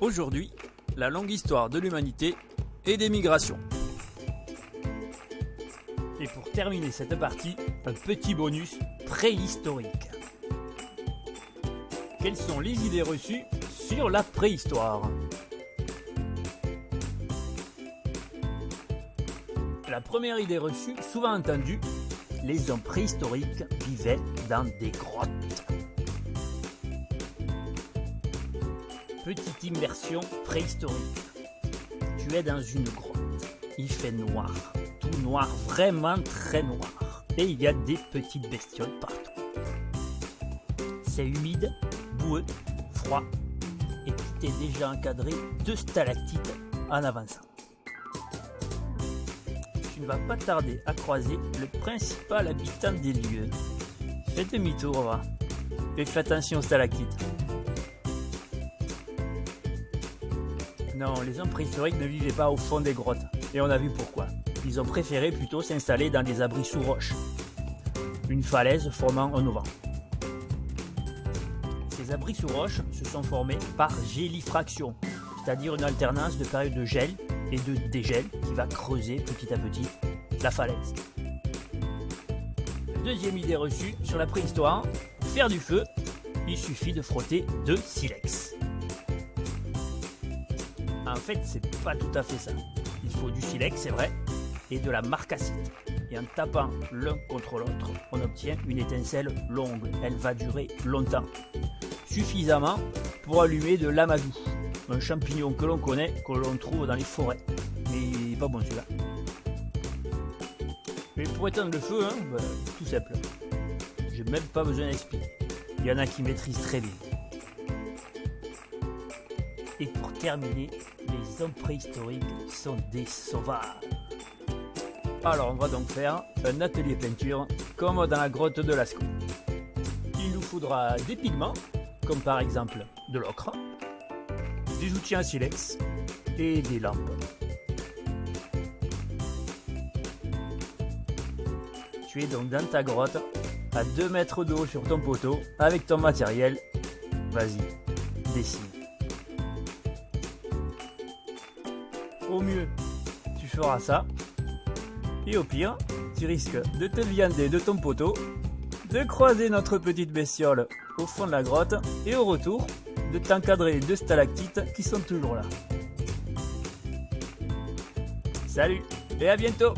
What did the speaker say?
Aujourd'hui, la longue histoire de l'humanité et des migrations. Et pour terminer cette partie, un petit bonus préhistorique. Quelles sont les idées reçues sur la préhistoire? La première idée reçue, souvent entendue, les hommes préhistoriques vivaient dans des grottes. Petite immersion préhistorique. Tu es dans une grotte. Il fait noir. Tout noir, vraiment très noir. Et il y a des petites bestioles partout. C'est humide, boueux, froid. Et tu t'es déjà encadré de stalactites en avançant. Tu ne vas pas tarder à croiser le principal habitant des lieux. Fais demi-tour, va. Et fais attention aux stalactites. Non, les hommes préhistoriques ne vivaient pas au fond des grottes. Et on a vu pourquoi. Ils ont préféré plutôt s'installer dans des abris sous roches. Une falaise formant un auvent. Ces abris sous roches se sont formés par gélifraction, c'est-à-dire une alternance de périodes de gel et de dégel qui va creuser petit à petit la falaise. Deuxième idée reçue sur la préhistoire, pour faire du feu, il suffit de frotter de silex. En fait, c'est pas tout à fait ça. Il faut du silex, c'est vrai, et de la marcassite. Et en tapant l'un contre l'autre, on obtient une étincelle longue. Elle va durer longtemps. Suffisamment pour allumer de l'amadou, un champignon que l'on connaît, que l'on trouve dans les forêts. Mais pas bon celui-là. Mais pour éteindre le feu, tout simple. J'ai même pas besoin d'expliquer. Il y en a qui maîtrisent très bien. Et pour terminer, les hommes préhistoriques sont des sauvages. Alors on va donc faire un atelier peinture comme dans la grotte de Lascaux. Il nous faudra des pigments, comme par exemple de l'ocre, des outils en silex et des lampes. Tu es donc dans ta grotte, à 2 mètres d'eau sur ton poteau, avec ton matériel. Vas-y, dessine. Au mieux, tu feras ça. Et au pire, tu risques de te viander de ton poteau, de croiser notre petite bestiole au fond de la grotte et au retour, de t'encadrer de stalactites qui sont toujours là. Salut et à bientôt!